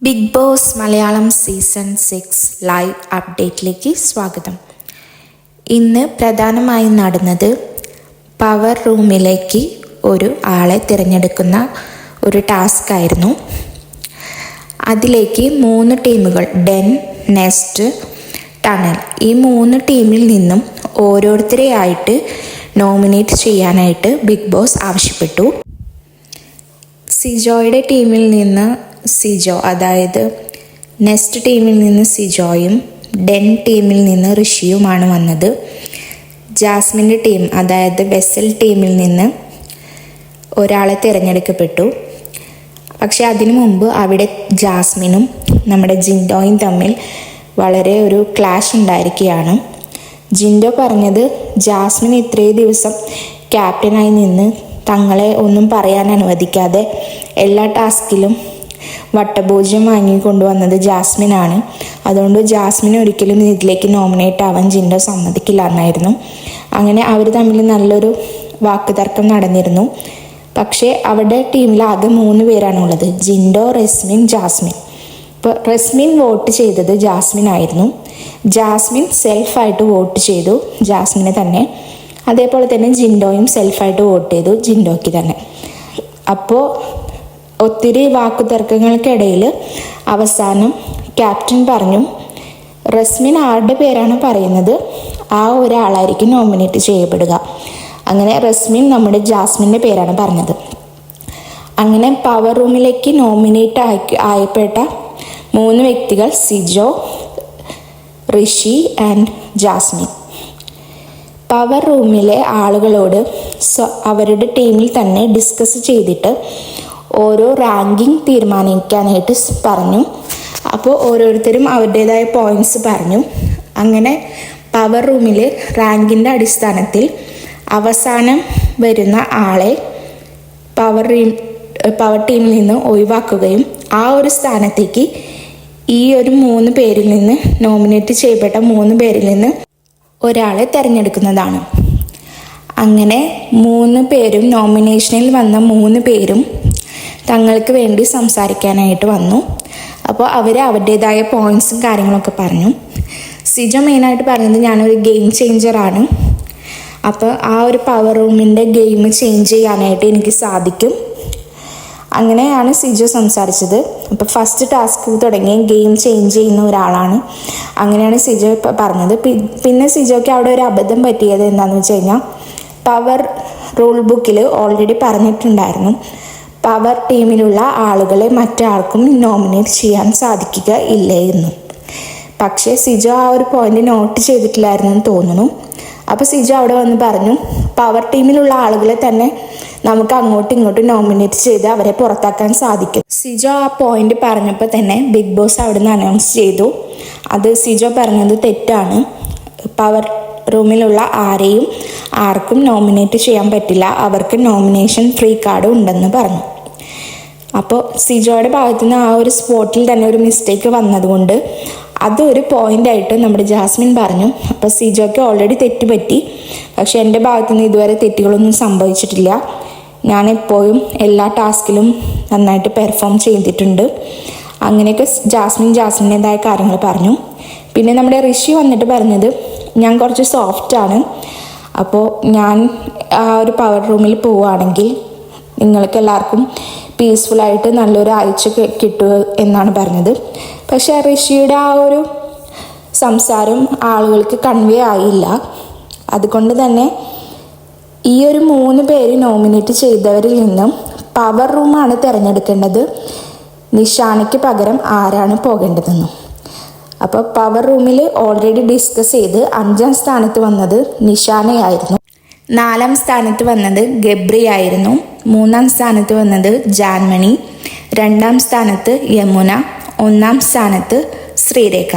Big Boss Malayalam season 6 live അപ്ഡേറ്റിലേക്ക് സ്വാഗതം. ഇന്ന് പ്രധാനമായും നടന്നത് പവർ റൂമിലേക്ക് ഒരു ആളെ തിരഞ്ഞെടുക്കുന്ന ഒരു ടാസ്ക് ആയിരുന്നു. അതിലേക്ക് 3 ടീമുകൾ ഡെൻ, നെസ്റ്റ്, ടണൽ, ഈ 3 ടീമിൽ നിന്നും ഓരോരുത്തരെയായിട്ട് നോമിനേറ്റ് ചെയ്യാനായിട്ട് ബിഗ് ബോസ് ആവശ്യപ്പെട്ടു. സിജോയുടെ ടീമിൽ നിന്ന് സിജോ, അതായത് നെസ്റ്റ് ടീമിൽ നിന്ന് സിജോയും ഡെൻ ടീമിൽ നിന്ന് ഋഷിയുമാണ് വന്നത്. ജാസ്മിൻ്റെ ടീം, അതായത് വെസൽ ടീമിൽ നിന്ന് ഒരാളെ തിരഞ്ഞെടുക്കപ്പെട്ടു. പക്ഷെ അതിനു മുമ്പ് അവിടെ ജാസ്മിനും നമ്മുടെ ജിൻഡോയും തമ്മിൽ വളരെ ഒരു ക്ലാഷ് ഉണ്ടായിരിക്കുകയാണ്. ജിൻഡോ പറഞ്ഞത് ജാസ്മിൻ ഇത്രയും ദിവസം ക്യാപ്റ്റനായി നിന്ന് തങ്ങളെ ഒന്നും പറയാൻ അനുവദിക്കാതെ എല്ലാ ടാസ്കിലും വട്ടഭോജ്യം വാങ്ങിക്കൊണ്ടുവന്നത് ജാസ്മിനാണ്. അതുകൊണ്ട് ജാസ്മിൻ ഒരിക്കലും ഇതിലേക്ക് നോമിനേറ്റ് ആവാൻ ജിൻഡോ സമ്മതിക്കില്ല എന്നായിരുന്നു. അങ്ങനെ അവർ തമ്മിൽ നല്ലൊരു വാക്കുതർക്കം നടന്നിരുന്നു. പക്ഷേ അവരുടെ ടീമിൽ ആകെ 3 പേരാണുള്ളത്: ജിൻഡോ, റസ്മിൻ, ജാസ്മിൻ. ഇപ്പോൾ റസ്മിൻ വോട്ട് ചെയ്തത് ജാസ്മിൻ ആയിരുന്നു. ജാസ്മിൻ സെൽഫായിട്ട് വോട്ട് ചെയ്തു ജാസ്മിനെ തന്നെ. അതേപോലെ തന്നെ ജിൻഡോയും സെൽഫായിട്ട് വോട്ട് ചെയ്തു ജിൻഡോയ്ക്ക് തന്നെ. അപ്പോൾ ഒത്തിരി വാക്കുതർക്കങ്ങൾക്കിടയിൽ അവസാനം ക്യാപ്റ്റൻ പറഞ്ഞു, റസ്മിൻ ആരുടെ പേരാണ് പറയുന്നത് ആ ഒരാളായിരിക്കും നോമിനേറ്റ് ചെയ്യപ്പെടുക. അങ്ങനെ റസ്മിൻ നമ്മുടെ ജാസ്മിൻ്റെ പേരാണ് പറഞ്ഞത്. അങ്ങനെ പവർ റൂമിലേക്ക് നോമിനേറ്റ് ആയപ്പെട്ട 3 വ്യക്തികൾ സിജോ, ഋഷി ആൻഡ് ജാസ്മിൻ. പവർ റൂമിലെ ആളുകളോട് അവരുടെ ടീമിൽ തന്നെ ഡിസ്കസ് ചെയ്തിട്ട് ഓരോ റാങ്കിങ് തീരുമാനിക്കാനായിട്ട് പറഞ്ഞു. അപ്പോൾ ഓരോരുത്തരും അവരുടേതായ പോയിൻറ്റ്സ് പറഞ്ഞു. അങ്ങനെ പവർ റൂമിൽ റാങ്കിൻ്റെ അടിസ്ഥാനത്തിൽ അവസാനം വരുന്ന ആളെ പവർ ടീമിൽ നിന്ന് ഒഴിവാക്കുകയും ആ ഒരു സ്ഥാനത്തേക്ക് ഈ ഒരു 3 പേരിൽ നിന്ന് നോമിനേറ്റ് ചെയ്യപ്പെട്ട 3 പേരിൽ നിന്ന് ഒരാളെ തിരഞ്ഞെടുക്കുന്നതാണ്. അങ്ങനെ 3 പേരും, നോമിനേഷനിൽ വന്ന 3 പേരും തങ്ങൾക്ക് വേണ്ടി സംസാരിക്കാനായിട്ട് വന്നു. അപ്പോൾ അവർ അവരുടേതായ പോയിൻറ്റ്സും കാര്യങ്ങളൊക്കെ പറഞ്ഞു. സിജോ മെയിനായിട്ട് പറഞ്ഞത് ഞാനൊരു ഗെയിം ചേഞ്ചറാണ്. അപ്പോൾ ആ ഒരു പവർ റൂമിൻ്റെ ഗെയിം ചേഞ്ച് ചെയ്യാനായിട്ട് എനിക്ക് സാധിക്കും. അങ്ങനെയാണ് സിജോ സംസാരിച്ചത്. അപ്പോൾ ഫസ്റ്റ് ടാസ്ക് തുടങ്ങി ഗെയിം ചേഞ്ച് ചെയ്യുന്ന ഒരാളാണ്. അങ്ങനെയാണ് സിജോ പറഞ്ഞത്. പിന്നെ സിജോയ്ക്ക് അവിടെ ഒരു അബദ്ധം പറ്റിയത് എന്താണെന്ന് വെച്ച് കഴിഞ്ഞാൽ, പവർ റൂൾ ബുക്കിൽ ഓൾറെഡി പറഞ്ഞിട്ടുണ്ടായിരുന്നു പവർ ടീമിലുള്ള ആളുകളെ മറ്റാർക്കും നോമിനേറ്റ് ചെയ്യാൻ സാധിക്കുക ഇല്ലായിരുന്നു. പക്ഷേ സിജോ ആ ഒരു പോയിന്റ് നോട്ട് ചെയ്തിട്ടില്ലായിരുന്നു എന്ന് തോന്നുന്നു. അപ്പോൾ സിജോ അവിടെ വന്ന് പറഞ്ഞു, പവർ ടീമിലുള്ള ആളുകളെ തന്നെ നമുക്ക് അങ്ങോട്ടും ഇങ്ങോട്ടും നോമിനേറ്റ് ചെയ്ത് അവരെ പുറത്താക്കാൻ സാധിക്കും. സിജോ ആ പോയിന്റ് പറഞ്ഞപ്പോൾ തന്നെ ബിഗ് ബോസ് അവിടെ നിന്ന് അനൗൺസ് ചെയ്തു, അത് സിജോ പറഞ്ഞത് തെറ്റാണ്. പവർ റൂമിലുള്ള ആർക്കും നോമിനേറ്റ് ചെയ്യാൻ പറ്റില്ല, അവർക്ക് നോമിനേഷൻ ഫ്രീ കാർഡ് ഉണ്ടെന്ന് പറഞ്ഞു. അപ്പോൾ സിജോയുടെ ഭാഗത്തു നിന്ന് ആ ഒരു സ്പോട്ടിൽ തന്നെ ഒരു മിസ്റ്റേക്ക് വന്നതുകൊണ്ട് അതൊരു പോയിൻ്റായിട്ട് നമ്മുടെ ജാസ്മിൻ പറഞ്ഞു. അപ്പോൾ സിജോയ്ക്ക് ഓൾറെഡി തെറ്റ് പറ്റി. പക്ഷേ എൻ്റെ ഭാഗത്തു നിന്ന് ഇതുവരെ തെറ്റുകളൊന്നും സംഭവിച്ചിട്ടില്ല. ഞാനെപ്പോഴും എല്ലാ ടാസ്കിലും നന്നായിട്ട് പെർഫോം ചെയ്തിട്ടുണ്ട്. അങ്ങനെയൊക്കെ ജാസ്മിൻ്റേതായ കാര്യങ്ങൾ പറഞ്ഞു. പിന്നെ നമ്മുടെ ഋഷി വന്നിട്ട് പറഞ്ഞത്, ഞാൻ കുറച്ച് സോഫ്റ്റാണ്. അപ്പോൾ ഞാൻ ആ ഒരു പവർ റൂമിൽ പോവുകയാണെങ്കിൽ നിങ്ങൾക്ക് എല്ലാവർക്കും പീസ്ഫുള്ളായിട്ട് നല്ലൊരു ആഴ്ച കിട്ടുക എന്നാണ് പറഞ്ഞത്. പക്ഷേ ഋഷിയുടെ ആ ഒരു സംസാരം ആളുകൾക്ക് കൺവേ ആയില്ല. അതുകൊണ്ട് തന്നെ ഈ ഒരു 3 പേര് നോമിനേറ്റ് ചെയ്തവരിൽ നിന്നും പവർ റൂമാണ് തിരഞ്ഞെടുക്കേണ്ടത്, നിഷാനയ്ക്ക് പകരം ആരാണ് പോകേണ്ടതെന്നും. അപ്പോൾ പവർ റൂമിൽ ഓൾറെഡി ഡിസ്കസ് ചെയ്ത് 5ാം സ്ഥാനത്ത് വന്നത് നിഷാനയായിരുന്നു, 4ാം സ്ഥാനത്ത് വന്നത് ഗബ്രി ആയിരുന്നു, 3ാം സ്ഥാനത്ത് വന്നത് ജാൻമണി, 2ാം സ്ഥാനത്ത് യമുന, 1ാം സ്ഥാനത്ത് ശ്രീരേഖ.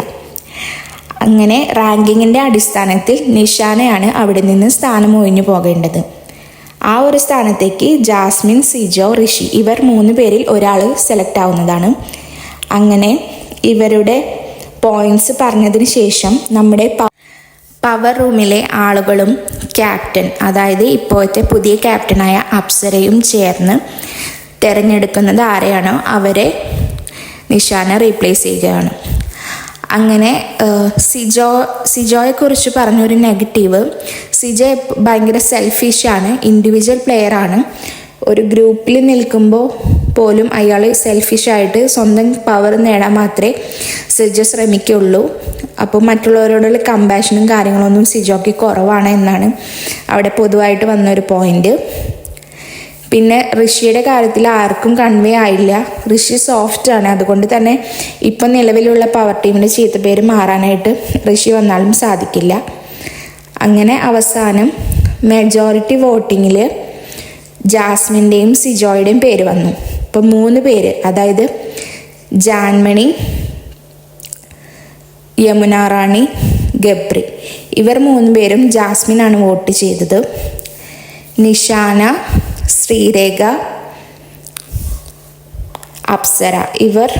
അങ്ങനെ റാങ്കിങ്ങിൻ്റെ അടിസ്ഥാനത്തിൽ നിഷാനയാണ് അവിടെ നിന്ന് സ്ഥാനം ഒഴിഞ്ഞു പോകേണ്ടത്. ആ ഒരു സ്ഥാനത്തേക്ക് ജാസ്മിൻ, സിജോ, ഋഷി ഇവർ 3 പേരിൽ ഒരാൾ സെലക്ട് ആവുന്നതാണ്. അങ്ങനെ ഇവരുടെ പോയിൻറ്റ്സ് പറഞ്ഞതിന് ശേഷം നമ്മുടെ പവർ റൂമിലെ ആളുകളും ക്യാപ്റ്റൻ, അതായത് ഇപ്പോഴത്തെ പുതിയ ക്യാപ്റ്റനായ അപ്സരയും ചേർന്ന് തിരഞ്ഞെടുക്കുന്നത് ആരെയാണോ അവരെ നിഷാന റീപ്ലേസ് ചെയ്യുകയാണ്. അങ്ങനെ സിജോയെക്കുറിച്ച് പറഞ്ഞൊരു നെഗറ്റീവ്, സിജോ ഭയങ്കര സെൽഫിഷാണ്, ഇൻഡിവിജ്വൽ പ്ലെയറാണ്. ഒരു ഗ്രൂപ്പിൽ നിൽക്കുമ്പോൾ പോലും അയാൾ സെൽഫിഷായിട്ട് സ്വന്തം പവർ നേടാൻ മാത്രമേ സിജോ ശ്രമിക്കുള്ളൂ. അപ്പോൾ മറ്റുള്ളവരോടുള്ള കമ്പാഷനും കാര്യങ്ങളൊന്നും സിജോയ്ക്ക് കുറവാണ് എന്നാണ് അവിടെ പൊതുവായിട്ട് വന്നൊരു പോയിന്റ്. പിന്നെ ഋഷിയുടെ കാര്യത്തിൽ ആർക്കും കൺവേ ആയില്ല. ഋഷി സോഫ്റ്റാണ്, അതുകൊണ്ട് തന്നെ ഇപ്പം നിലവിലുള്ള പവർ ടീമിൻ്റെ ചീത്തപ്പേര് മാറാനായിട്ട് ഋഷി വന്നാലും സാധിക്കില്ല. അങ്ങനെ അവസാനം മെജോറിറ്റി വോട്ടിങ്ങിൽ ജാസ്മിൻ്റെയും സിജോയുടെയും പേര് വന്നു. ഇപ്പം 3 പേര്, അതായത് ജാൻമണി, യമുന റാണി, ഗബ്രി, ഇവർ 3 പേരും ജാസ്മിനാണ് വോട്ട് ചെയ്തത്. നിഷാന, ശ്രീരേഖ, അപ്സര ഇവർ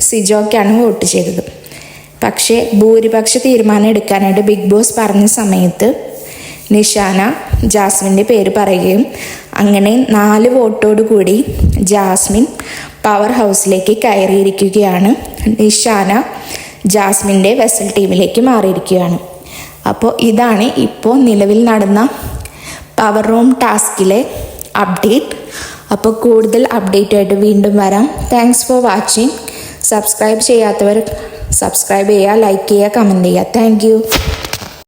സിജോയ്ക്കാണ് വോട്ട് ചെയ്തത്. പക്ഷേ ഭൂരിപക്ഷ തീരുമാനം എടുക്കാനായിട്ട് ബിഗ് ബോസ് പറഞ്ഞ സമയത്ത് നിഷാന ജാസ്മിൻ്റെ പേര് പറയുകയും അങ്ങനെ 4 വോട്ടോടു കൂടി ജാസ്മിൻ പവർ ഹൗസിലേക്ക് കയറിയിരിക്കുകയാണ്. നിഷാന ജാസ്മിൻ്റെ വെസൽ ടീമിലേക്ക് മാറിയിരിക്കുകയാണ്. അപ്പോൾ ഇതാണ് ഇപ്പോൾ നിലവിൽ നടന്ന പവർ റൂം ടാസ്കിലെ അപ്ഡേറ്റ്. അപ്പോൾ കൂടുതൽ അപ്ഡേറ്റ് ആയിട്ട് വീണ്ടും വരാം. Thanks for watching. സബ്സ്ക്രൈബ് ചെയ്യാത്തവർ സബ്സ്ക്രൈബ് ചെയ്യുക, ലൈക്ക് ചെയ്യുക, കമൻറ്റ് ചെയ്യുക. Thank you.